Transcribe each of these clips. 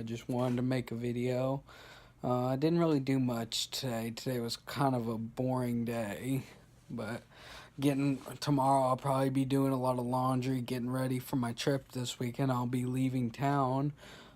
just wanted to make a video. I didn't really do much today. Today was kind of a boring day, but getting tomorrow I'll probably be doing a lot of laundry, getting ready for my trip this weekend. I'll be leaving town.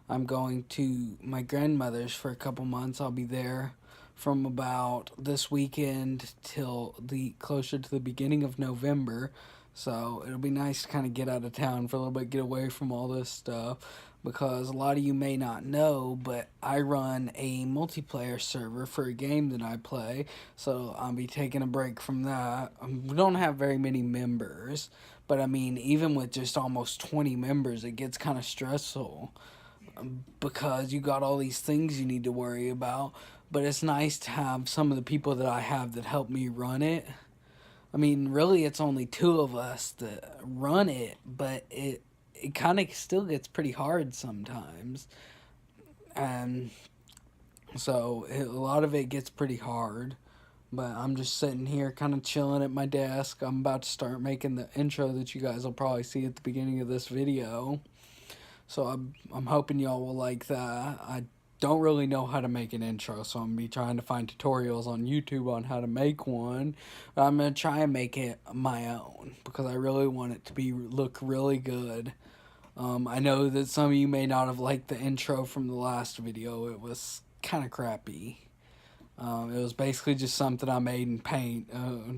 I'm going to my grandmother's for a couple months. I'll be there from about this weekend till the closer to the beginning of November. So it'll be nice to kind of get out of town for a little bit, get away from all this stuff, because a lot of you may not know, but I run a multiplayer server for a game that I play, so I'll be taking a break from that. We don't have very many members, but I mean, even with just almost 20 members, it gets kind of stressful because you got all these things you need to worry about, but it's nice to have some of the people that I have that help me run it. I mean, really, it's only two of us that run it, but it kind of still gets pretty hard sometimes, and so a lot of it gets pretty hard. But I'm just sitting here, kind of chilling at my desk. I'm about to start making the intro that you guys will probably see at the beginning of this video. So I'm hoping y'all will like that. I don't really know how to make an intro, so I'm going to be trying to find tutorials on YouTube on how to make one. But I'm going to try and make it my own because I really want it to look really good. I know that some of you may not have liked the intro from the last video. It was kind of crappy. It was basically just something I made in Paint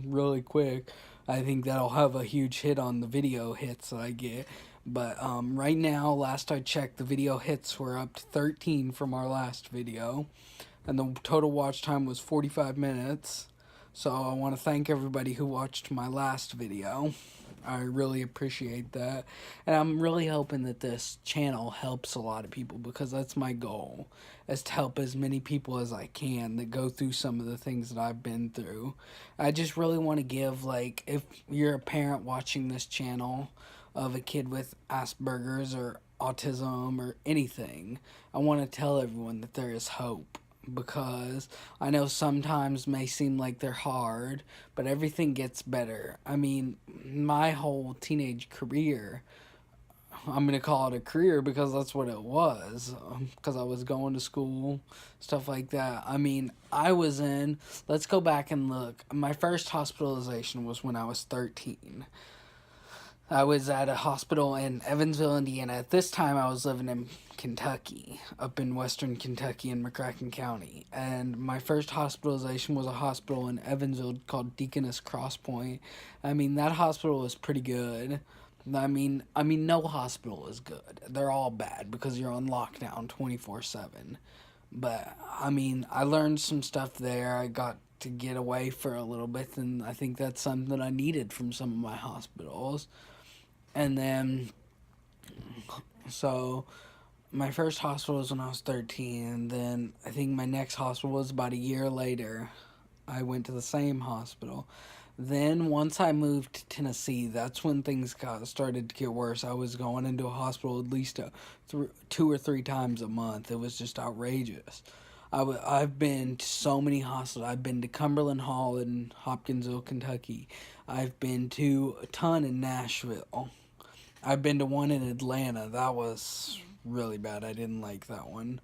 really quick. I think that'll have a huge hit on the video hits that I get. But right now, last I checked, the video hits were up to 13 from our last video. And the total watch time was 45 minutes. So I want to thank everybody who watched my last video. I really appreciate that. And I'm really hoping that this channel helps a lot of people, because that's my goal, is to help as many people as I can that go through some of the things that I've been through. I just really want to give, like, if you're a parent watching this channel of a kid with Asperger's or autism or anything, I want to tell everyone that there is hope. Because I know sometimes may seem like they're hard, but everything gets better. I mean, my whole teenage career, I'm going to call it a career because that's what it was, because I was going to school, stuff like that. I mean, let's go back and look. My first hospitalization was when I was 13. I was at a hospital in Evansville, Indiana. At this time, I was living in Kentucky, up in western Kentucky in McCracken County. And my first hospitalization was a hospital in Evansville called Deaconess Cross Point. I mean, that hospital was pretty good. I mean, no hospital is good. They're all bad because you're on lockdown 24/7. But, I mean, I learned some stuff there. I got to get away for a little bit, and I think that's something that I needed from some of my hospitals. And then, so my first hospital was when I was 13, and then I think my next hospital was about a year later. I went to the same hospital. Then once I moved to Tennessee, that's when things started to get worse. I was going into a hospital at least 2 or 3 times a month. It was just outrageous. I've been to so many hospitals. I've been to Cumberland Hall in Hopkinsville, Kentucky. I've been to a ton in Nashville. I've been to one in Atlanta. That was really bad. I didn't like that one.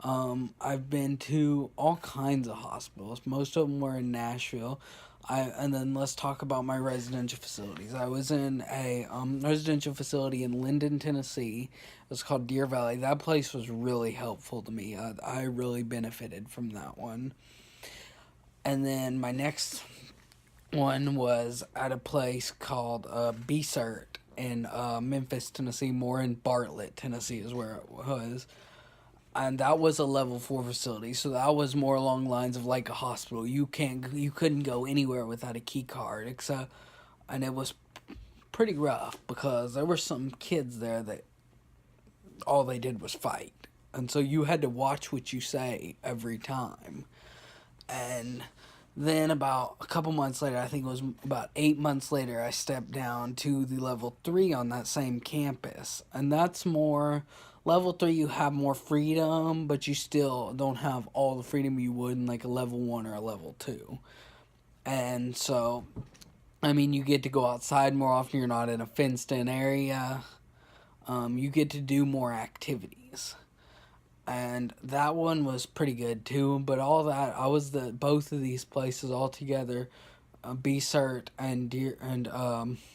I've been to all kinds of hospitals. Most of them were in Nashville. And then let's talk about my residential facilities. I was in a residential facility in Linden, Tennessee. It was called Deer Valley. That place was really helpful to me. I really benefited from that one. And then my next one was at a place called BCERT in Memphis, Tennessee. More in Bartlett, Tennessee is where it was. And that was a level 4 facility, so that was more along the lines of like a hospital. You couldn't go anywhere without a key card, and it was pretty rough because there were some kids there that all they did was fight, and so you had to watch what you say every time. And then about a couple months later, I think it was about 8 months later, I stepped down to the level 3 on that same campus, and that's more. Level 3, you have more freedom, but you still don't have all the freedom you would in like a level 1 or a level 2. And so, I mean, you get to go outside more often. You're not in a fenced-in area. You get to do more activities. and that one was pretty good too. But all that, I was the both of these places all together, BCERT and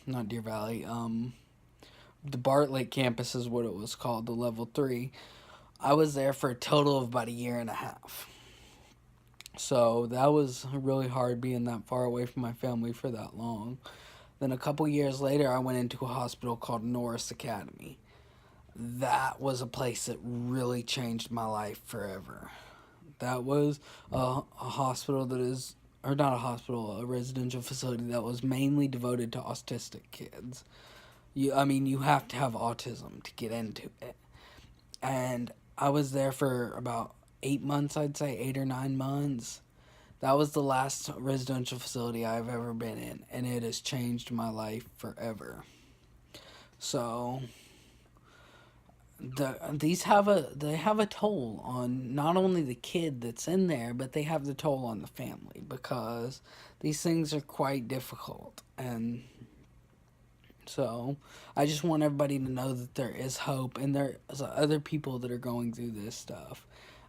not Deer Valley, the Bartlett campus is what it was called, the level 3. I was there for a total of about a year and a half. So that was really hard being that far away from my family for that long. Then a couple years later, I went into a hospital called Norris Academy. That was a place that really changed my life forever. That was a hospital that is, or not a hospital, a residential facility that was mainly devoted to autistic kids. You have to have autism to get into it. And I was there for about 8 months, I'd say 8 or 9 months. That was the last residential facility I've ever been in, and it has changed my life forever. So they have a toll on not only the kid that's in there, but they have the toll on the family, because these things are quite difficult. And so I just want everybody to know that there is hope, and there's other people that are going through this stuff.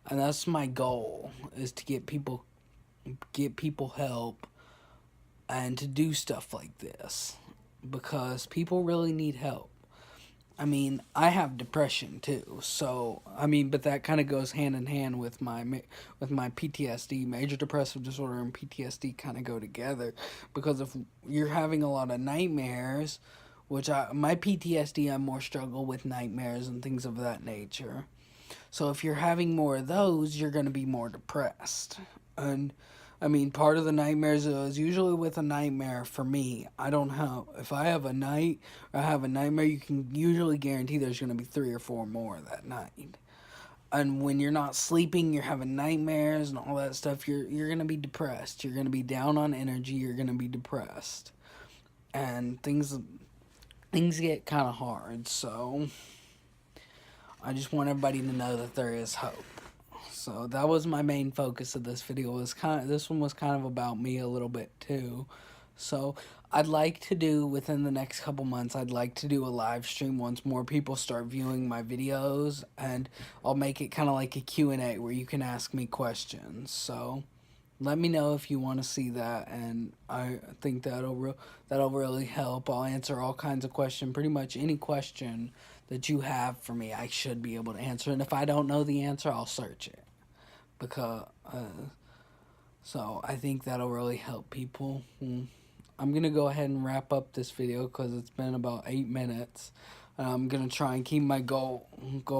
And that's my goal, is to get people help and to do stuff like this, because people really need help. I have depression too, so but that kind of goes hand in hand with my PTSD. Major depressive disorder and PTSD kind of go together, because if you're having a lot of nightmares, my PTSD, I more struggle with nightmares and things of that nature. So if you're having more of those, you're going to be more depressed. And part of the nightmares is usually with a nightmare for me. If I have a nightmare, you can usually guarantee there's going to be 3 or 4 more that night. And when you're not sleeping, you're having nightmares and all that stuff, you're going to be depressed. You're going to be down on energy. You're going to be depressed. And things get kind of hard. So I just want everybody to know that there is hope. So that was my main focus of this video. This one was kind of about me a little bit too. So I'd like to do, within the next couple months, I'd like to do a live stream once more people start viewing my videos, and I'll make it kind of like a Q&A where you can ask me questions. So let me know if you want to see that, and I think that'll really help. I'll answer all kinds of questions, pretty much any question that you have for me, I should be able to answer. And if I don't know the answer, I'll search it. So I think that'll really help people. I'm going to go ahead and wrap up this video because it's been about 8 minutes. I'm going to try and keep my goal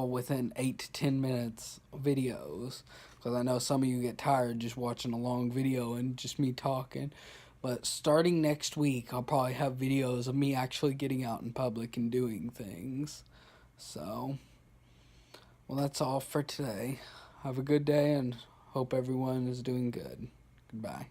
within 8 to 10 minutes videos, because I know some of you get tired just watching a long video and just me talking. But starting next week, I'll probably have videos of me actually getting out in public and doing things. So, well, that's all for today. Have a good day, and hope everyone is doing good. Goodbye.